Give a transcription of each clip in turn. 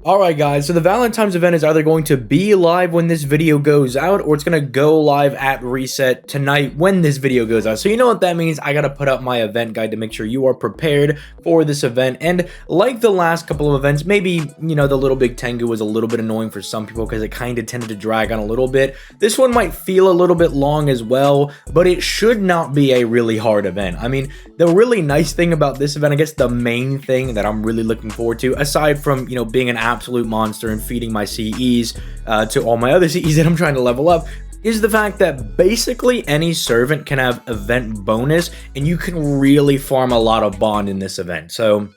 Alright guys, so the Valentine's event is either going to be live when this video goes out, or it's going to go live at reset tonight when this video goes out. So you know what that means. I got to put up my event guide to make sure you are prepared for this event. And like the last couple of events, maybe, you know, the Little Big Tengu was a little bit annoying for some people because it kind of tended to drag on a little bit. This one might feel a little bit long as well, but it should not be a really hard event. I mean, the really nice thing about this event, I guess the main thing that I'm really looking forward to, aside from, you know, being an absolute monster and feeding my CEs to all my other CEs that I'm trying to level up, is the fact that basically any servant can have event bonus, and you can really farm a lot of bond in this event. So,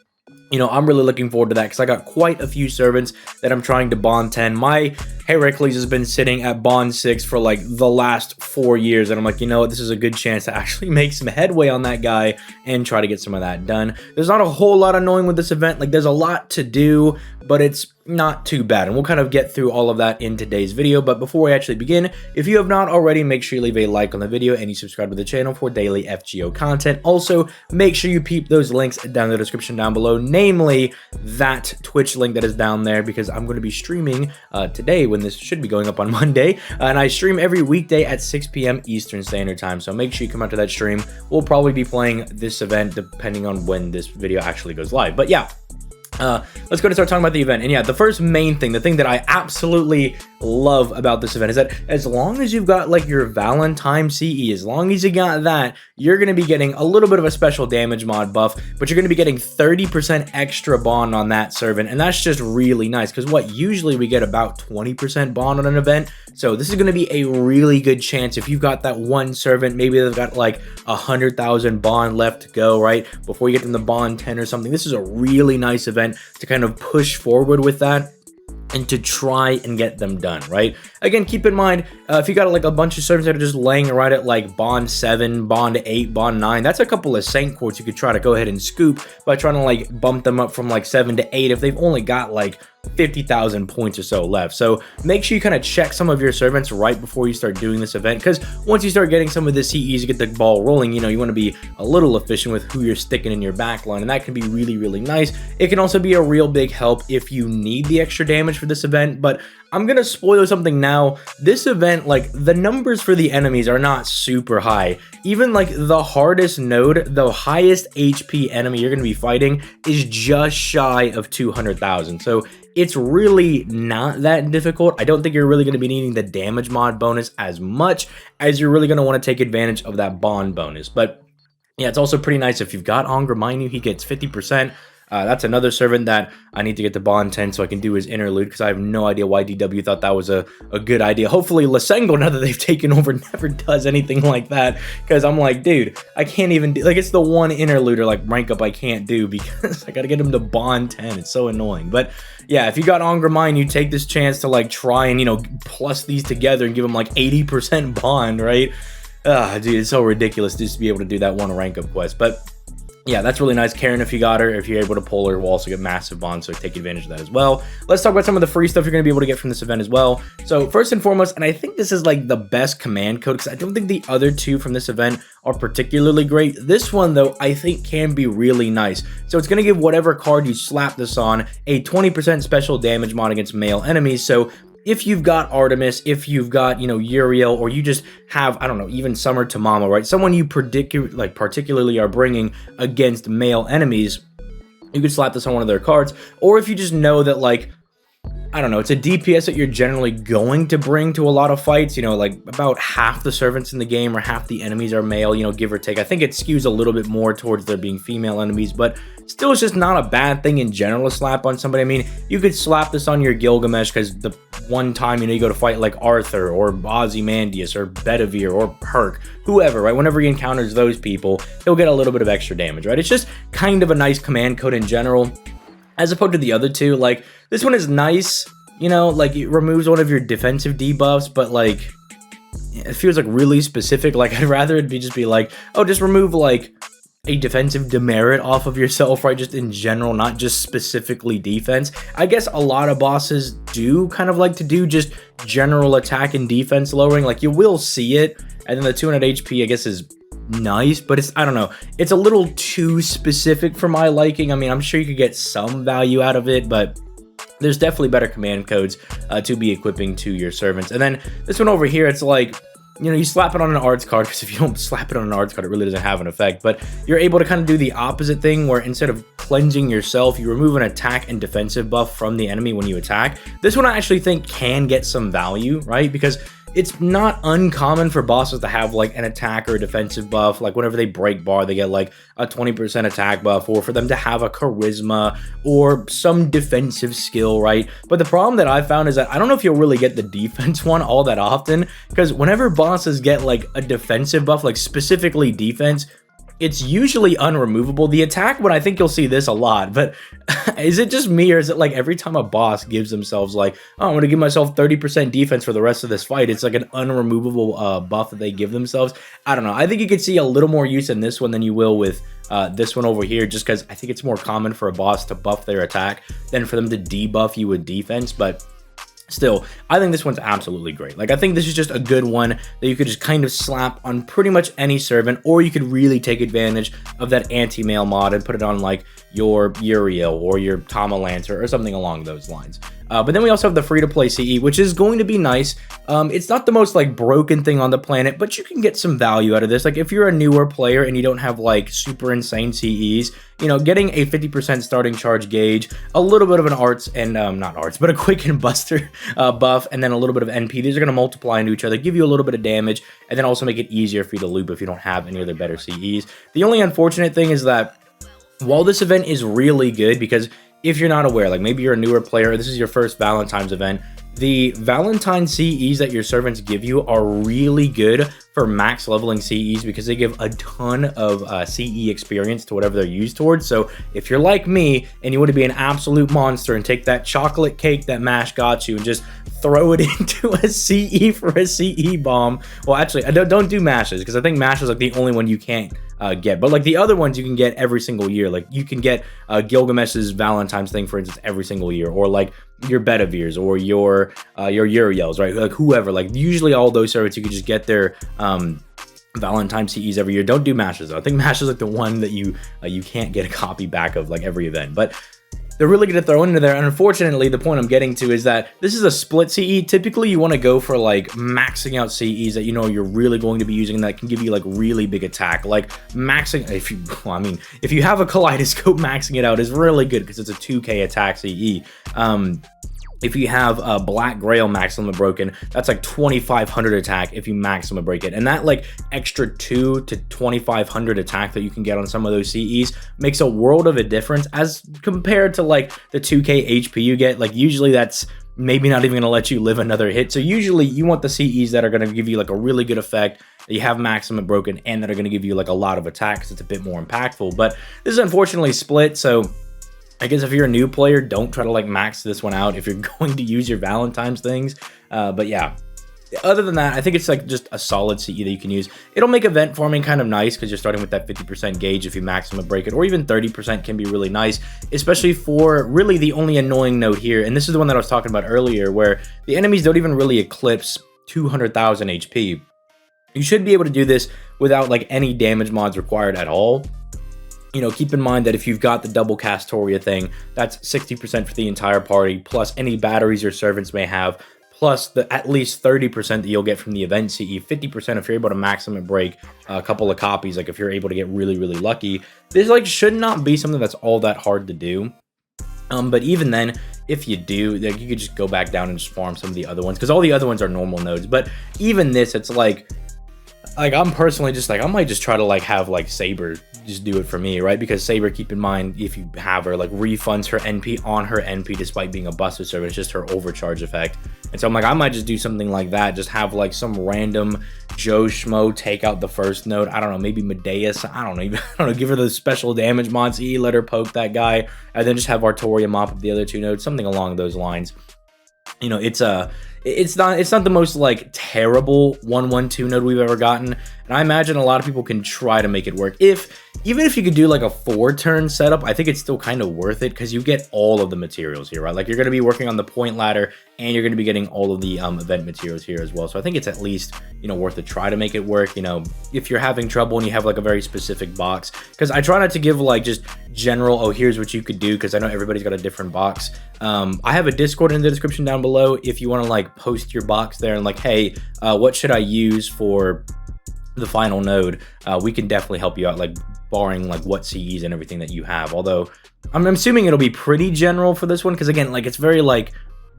you know, I'm really looking forward to that because I got quite a few servants that I'm trying to bond 10. My Heracles has been sitting at bond 6 for like the last 4 years, and I'm like, you know what, this is a good chance to actually make some headway on that guy and try to get some of that done. There's not a whole lot annoying with this event. Like, there's a lot to do, but it's not too bad, and we'll kind of get through all of that in today's video. But before we actually begin, if you have not already, make sure you leave a like on the video and you subscribe to the channel for daily FGO content. Also, make sure you peep those links down in the description down below, namely that Twitch link that is down there, because I'm going to be streaming today when this should be going up on Monday, and I stream every weekday at 6 p.m. Eastern Standard Time, so make sure you come out to that stream. We'll probably be playing this event depending on when this video actually goes live. But yeah, let's go and start talking about the event. And yeah, the first main thing, the thing that I absolutely love about this event, is that as long as you've got like your Valentine CE, as long as you got that, you're going to be getting a little bit of a special damage mod buff, but you're going to be getting 30% extra bond on that servant. And that's just really nice, because what usually we get about 20% bond on an event. So this is going to be a really good chance if you've got that one servant, maybe they've got like 100,000 bond left to go, right, before you get them to bond 10 or something. This is a really nice event to kind of push forward with that and to try and get them done, right? Again, keep in mind, if you got like a bunch of servants that are just laying right at like bond 7, bond 8, bond 9, that's a couple of Saint Quartz you could try to go ahead and scoop by trying to like bump them up from like 7 to 8 if they've only got like 50,000 points or so left. So make sure you kind of check some of your servants right before you start doing this event, because once you start getting some of the CEs to get the ball rolling, you know, you want to be a little efficient with who you're sticking in your backline, and that can be really, really nice. It can also be a real big help if you need the extra damage for this event, but I'm gonna spoil something now. This event, like, the numbers for the enemies are not super high. Even like the hardest node, the highest HP enemy you're gonna be fighting is just shy of 200,000. So it's really not that difficult. I don't think you're really going to be needing the damage mod bonus as much as you're really going to want to take advantage of that bond bonus. But yeah, it's also pretty nice if you've got Ongra, mind you, he gets 50%. That's another servant that I need to get to bond 10 so I can do his interlude, because I have no idea why DW thought that was a good idea. Hopefully Lasengo, now that they've taken over, never does anything like that, because I'm like, dude, I can't even do, like, it's the one interlude or like rank up I can't do because I gotta get him to bond 10. It's so annoying. But yeah, if you got Ongra Mine, you take this chance to like try and, you know, plus these together and give him like 80% bond, right? Dude, it's so ridiculous just to be able to do that one rank up quest. But yeah, that's really nice. Karen, if you got her, if you're able to pull her, will also get massive bonds, so take advantage of that as well. Let's talk about some of the free stuff you're going to be able to get from this event as well. So first and foremost, and I think this is like the best command code, because I don't think the other two from this event are particularly great. This one, though, I think can be really nice. So it's going to give whatever card you slap this on a 20% special damage mod against male enemies. So if you've got Artemis, if you've got, you know, Yugioh, or you just have, I don't know, even Summer to Mama, right? Someone you particularly are bringing against male enemies, you could slap this on one of their cards. Or if you just know that, like, I don't know, it's a DPS that you're generally going to bring to a lot of fights, you know, like about half the servants in the game or half the enemies are male, you know, give or take. I think it skews a little bit more towards there being female enemies, but still, it's just not a bad thing in general to slap on somebody. I mean, you could slap this on your Gilgamesh, because the one time, you know, you go to fight like Arthur or Ozymandias or Bedivere or Herc, whoever, right? Whenever he encounters those people, he'll get a little bit of extra damage, right? It's just kind of a nice command code in general, as opposed to the other two. Like, this one is nice, you know, like it removes one of your defensive debuffs, but like it feels like really specific. Like, I'd rather it just be like, oh, just remove like a defensive demerit off of yourself, right? Just in general, not just specifically defense. I guess a lot of bosses do kind of like to do just general attack and defense lowering. Like, you will see it, and then the 200 HP, I guess, is nice, but it's, I don't know, it's a little too specific for my liking. I mean, I'm sure you could get some value out of it, but there's definitely better command codes to be equipping to your servants. And then this one over here, it's like, you know, you slap it on an arts card, because if you don't slap it on an arts card, it really doesn't have an effect. But you're able to kind of do the opposite thing, where instead of cleansing yourself, you remove an attack and defensive buff from the enemy when you attack. This one I actually think can get some value, right? Because it's not uncommon for bosses to have like an attack or a defensive buff. Like whenever they break bar, they get like a 20% attack buff, or for them to have a charisma or some defensive skill, right? But the problem that I found is that I don't know if you'll really get the defense one all that often, because whenever bosses get like a defensive buff, like specifically defense, it's usually unremovable. The attack one, I think you'll see this a lot, but is it just me, or is it like every time a boss gives themselves like, oh, I'm going to give myself 30% defense for the rest of this fight, it's like an unremovable buff that they give themselves? I don't know. I think you could see a little more use in this one than you will with this one over here, just because I think it's more common for a boss to buff their attack than for them to debuff you with defense. But still, I think this one's absolutely great. Like, I think this is just a good one that you could just kind of slap on pretty much any servant, or you could really take advantage of that anti-mail mod and put it on like your Yugioh or your Tomalancer or something along those lines. But then we also have the free-to-play CE, which is going to be nice. It's not the most like broken thing on the planet, but you can get some value out of this. Like if you're a newer player and you don't have like super insane CEs, you know, getting a 50% starting charge gauge, a little bit of an arts and not arts, but a quick and buster buff, and then a little bit of NP. These are going to multiply into each other, give you a little bit of damage, and then also make it easier for you to loop if you don't have any other better CEs. The only unfortunate thing is that while this event is really good, because if you're not aware, like maybe you're a newer player, this is your first Valentine's event, the Valentine CEs that your servants give you are really good for max leveling CEs, because they give a ton of CE experience to whatever they're used towards. So if you're like me and you want to be an absolute monster and take that chocolate cake that MASH got you and just throw it into a CE for a CE bomb. Well, actually, don't do mashes, because I think mash is like the only one you can't get. But like the other ones you can get every single year. Like you can get Gilgamesh's Valentine's thing, for instance, every single year, or like your Betavirs or your Uriels, right? Like whoever, like usually all those servants you can just get their Valentine CEs every year. Don't do mashes though. I think mash is like the one that you can't get a copy back of like every event. But they're really going to throw into there. And unfortunately, the point I'm getting to is that this is a split CE. Typically, you want to go for like maxing out CEs that you know you're really going to be using, that can give you like really big attack. Like maxing, if you, well, I mean, if you have a kaleidoscope, maxing it out is really good because it's a 2k attack CE. If you have Black Grail Maximum Broken, that's like 2500 attack if you Maximum Break it. And that like extra 2 to 2500 attack that you can get on some of those CEs makes a world of a difference as compared to like the 2k HP you get. Like usually that's maybe not even going to let you live another hit. So usually you want the CEs that are going to give you like a really good effect, that you have Maximum Broken, and that are going to give you like a lot of attack because it's a bit more impactful. But this is unfortunately split, so I guess if you're a new player, don't try to like max this one out if you're going to use your Valentine's things. But yeah, other than that, I think it's like just a solid CE that you can use. It'll make event farming kind of nice because you're starting with that 50% gauge if you maximum break it, or even 30% can be really nice, especially for really the only annoying note here. And this is the one that I was talking about earlier, where the enemies don't even really eclipse 200,000 HP. You should be able to do this without like any damage mods required at all. You know, keep in mind that if you've got the double Castoria thing, that's 60% for the entire party, plus any batteries your servants may have, plus the at least 30% that you'll get from the event CE, 50% if you're able to maximum break a couple of copies, like if you're able to get really, really lucky. This like should not be something that's all that hard to do. But even then, if you do, like you could just go back down and just farm some of the other ones, because all the other ones are normal nodes. But even this, it's like I'm personally just like, I might just try to like have like Saber just do it for me, right? Because Saber, keep in mind, if you have her, like refunds her NP on her NP despite being a busted servant. It's just her overcharge effect. And so I'm like, I might just do something like that, just have like some random Joe Schmo take out the first node. I don't know, maybe Medeus, I don't know, give her the special damage mods, let her poke that guy, and then just have Artoria mop up the other two nodes, something along those lines. You know, it's not the most like terrible 112 node we've ever gotten, and I imagine a lot of people can try to make it work. Even if you could do like a 4-turn setup, I think it's still kind of worth it because you get all of the materials here, right? Like you're going to be working on the point ladder and you're going to be getting all of the event materials here as well. So I think it's at least, you know, worth a try to make it work, you know, if you're having trouble and you have like a very specific box, because I try not to give like just general, oh, here's what you could do, because I know everybody's got a different box. I have a Discord in the description down below if you want to like post your box there and like, hey, what should I use for the final node? We can definitely help you out, like barring like what CEs and everything that you have. Although I'm assuming it'll be pretty general for this one, because again, like it's very like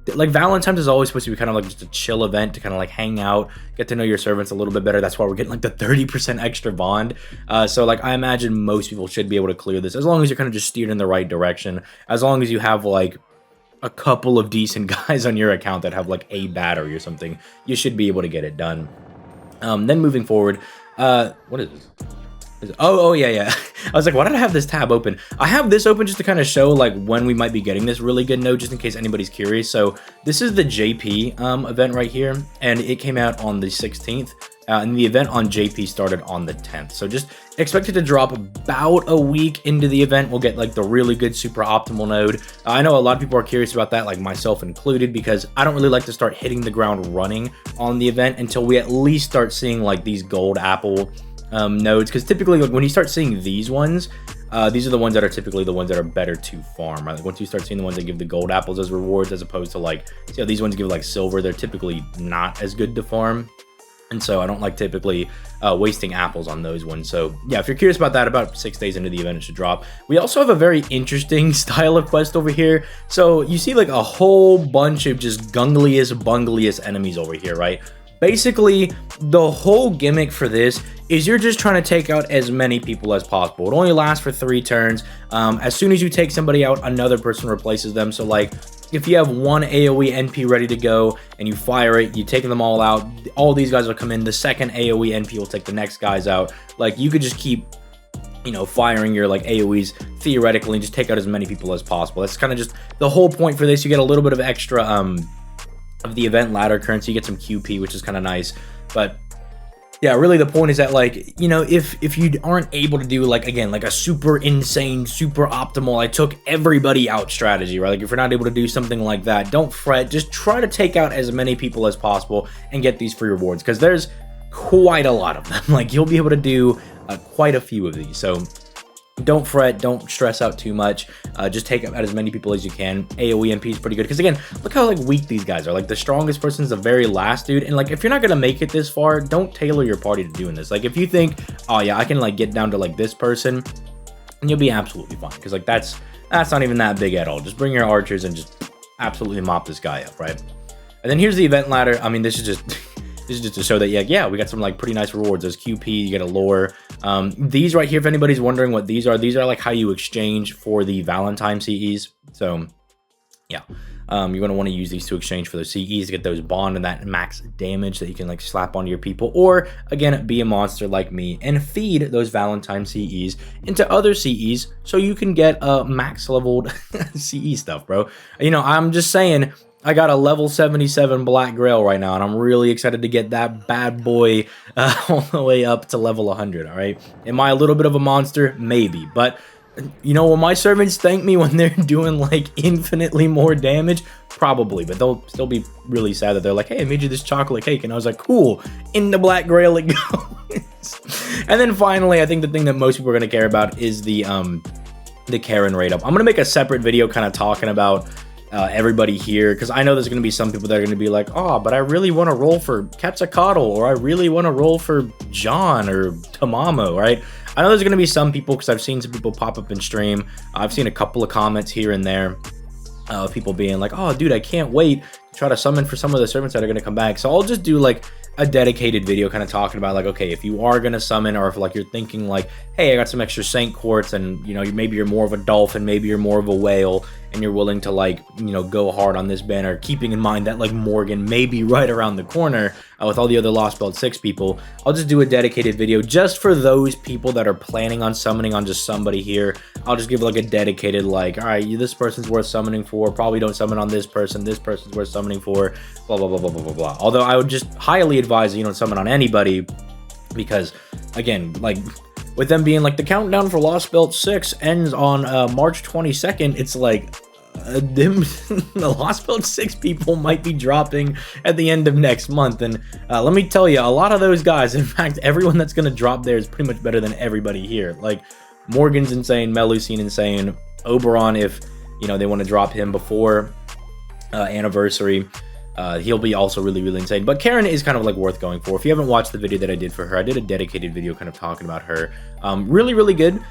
Valentine's is always supposed to be kind of like just a chill event to kind of like hang out, get to know your servants a little bit better. That's why we're getting like the 30% extra bond. So like I imagine most people should be able to clear this as long as you're kind of just steered in the right direction, as long as you have like a couple of decent guys on your account that have like a battery or something, you should be able to get it done. Then moving forward, what is this? Oh yeah. I was like, why did I have this tab open? I have this open just to kind of show like when we might be getting this really good node, just in case anybody's curious. So this is the JP event right here, and it came out on the 16th. And the event on JP started on the 10th. So just expect it to drop about a week into the event. We'll get like the really good super optimal node. I know a lot of people are curious about that, like myself included, because I don't really like to start hitting the ground running on the event until we at least start seeing like these gold apple nodes, because typically like, when you start seeing these ones, these are the ones that are typically the ones that are better to farm, right? Like once you start seeing the ones that give the gold apples as rewards, as opposed to like, see how these ones give like silver, they're typically not as good to farm. And so I don't like typically wasting apples on those ones. So yeah, if you're curious about that, about 6 days into the event, it should drop. We also have a very interesting style of quest over here. So you see like a whole bunch of just bungliest enemies over here, right? Basically, the whole gimmick for this is you're just trying to take out as many people as possible. It only lasts for 3 turns. As soon as you take somebody out, another person replaces them. So like, if you have one AoE NP ready to go and you fire it, you take them all out, all these guys will come in. The second AoE NP will take the next guys out. Like you could just keep, you know, firing your like AoEs theoretically and just take out as many people as possible. That's kind of just the whole point for this. You get a little bit of extra of the event ladder currency, you get some QP, which is kind of nice. But yeah, really the point is that like, you know, if you aren't able to do like, again, like a super insane, super optimal, I took everybody out strategy, right? Like if you're not able to do something like that, don't fret, just try to take out as many people as possible and get these free rewards, because there's quite a lot of them. Like you'll be able to do quite a few of these. So don't fret, don't stress out too much. Just take out as many people as you can. AoE MP is pretty good, because again, look how like weak these guys are. Like the strongest person's the very last dude, and like if you're not gonna make it this far, don't tailor your party to doing this. Like if you think, oh yeah, I can like get down to like this person, and you'll be absolutely fine, because like that's not even that big at all. Just bring your archers and just absolutely mop this guy up, right? And then here's the event ladder. I mean, this is just this is just to show that yeah, we got some like pretty nice rewards. There's QP, you get a lore. These right here, if anybody's wondering what these are like how you exchange for the Valentine CEs. So yeah, you're going to want to use these to exchange for those CEs to get those bond and that max damage that you can like slap onto your people, or again, be a monster like me and feed those Valentine CEs into other CEs so you can get max leveled CE stuff, bro. You know, I'm just saying, I got a level 77 Black Grail right now, and I'm really excited to get that bad boy all the way up to level 100, all right? Am I a little bit of a monster? Maybe, but you know, will my servants thank me when they're doing like infinitely more damage? Probably, but they'll still be really sad that they're like, hey, I made you this chocolate cake, and I was like, cool, in the Black Grail it goes. And then finally, I think the thing that most people are going to care about is the Karen rate up. I'm going to make a separate video kind of talking about everybody here, because I know there's going to be some people that are going to be like, oh, but I really want to roll for Quetzalcoatl, or I really want to roll for John or Tamamo, right? I know there's going to be some people, because I've seen some people pop up in stream. I've seen a couple of comments here and there of people being like, oh, dude, I can't wait to try to summon for some of the servants that are going to come back. So I'll just do like a dedicated video kind of talking about like, okay, if you are going to summon, or if like you're thinking like, hey, I got some extra Saint Quartz, and you know, maybe you're more of a dolphin, maybe you're more of a whale, and you're willing to like, you know, go hard on this banner, keeping in mind that like Morgan may be right around the corner with all the other Lost Belt 6 people, I'll just do a dedicated video just for those people that are planning on summoning on just somebody here. I'll just give like a dedicated like, all right, this person's worth summoning for, probably don't summon on this person's worth summoning for, blah blah blah blah blah blah blah. Although I would just highly advise you don't summon on anybody, because again, like with them being like the countdown for Lost Belt 6 ends on March 22nd, it's like the Lost Belt 6 people might be dropping at the end of next month. And let me tell you, a lot of those guys, in fact, everyone that's going to drop there is pretty much better than everybody here. Like Morgan's insane, Melusine insane, Oberon, if you know they want to drop him before anniversary, he'll be also really, really insane. But Karen is kind of like worth going for. If you haven't watched the video that I did for her, I did a dedicated video kind of talking about her. Really, really good.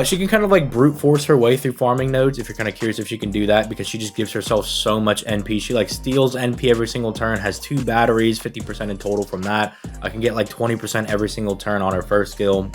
She can kind of like brute force her way through farming nodes, if you're kind of curious if she can do that, because she just gives herself so much NP. She like steals NP every single turn, has 2 batteries, 50% in total from that. I can get like 20% every single turn on her first skill.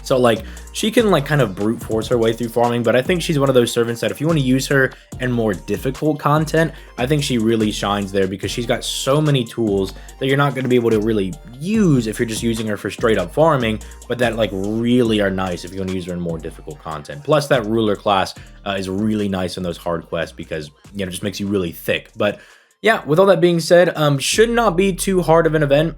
So like she can like kind of brute force her way through farming, but I think she's one of those servants that if you want to use her in more difficult content, I think she really shines there, because she's got so many tools that you're not going to be able to really use if you're just using her for straight up farming, but that like really are nice if you want to use her in more difficult content. Plus that ruler class is really nice in those hard quests, because you know, it just makes you really thick. But yeah, with all that being said, should not be too hard of an event.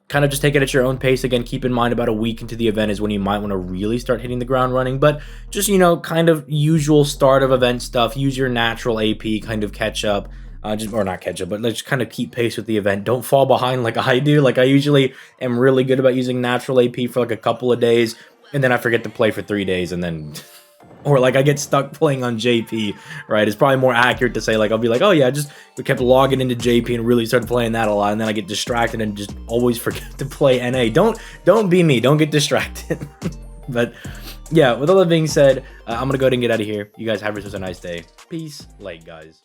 Kind of just take it at your own pace. Again, keep in mind about a week into the event is when you might want to really start hitting the ground running, but just, you know, kind of usual start of event stuff. Use your natural AP, kind of catch up, or not catch up, but let's kind of keep pace with the event. Don't fall behind like I do. Like I usually am really good about using natural AP for like a couple of days, and then I forget to play for 3 days, and then or like I get stuck playing on JP, right? It's probably more accurate to say like, I'll be like, oh yeah, we kept logging into JP and really started playing that a lot, and then I get distracted and just always forget to play NA. Don't be me, don't get distracted. But yeah, with all that being said, I'm gonna go ahead and get out of here. You guys have yourselves a nice day. Peace, like guys.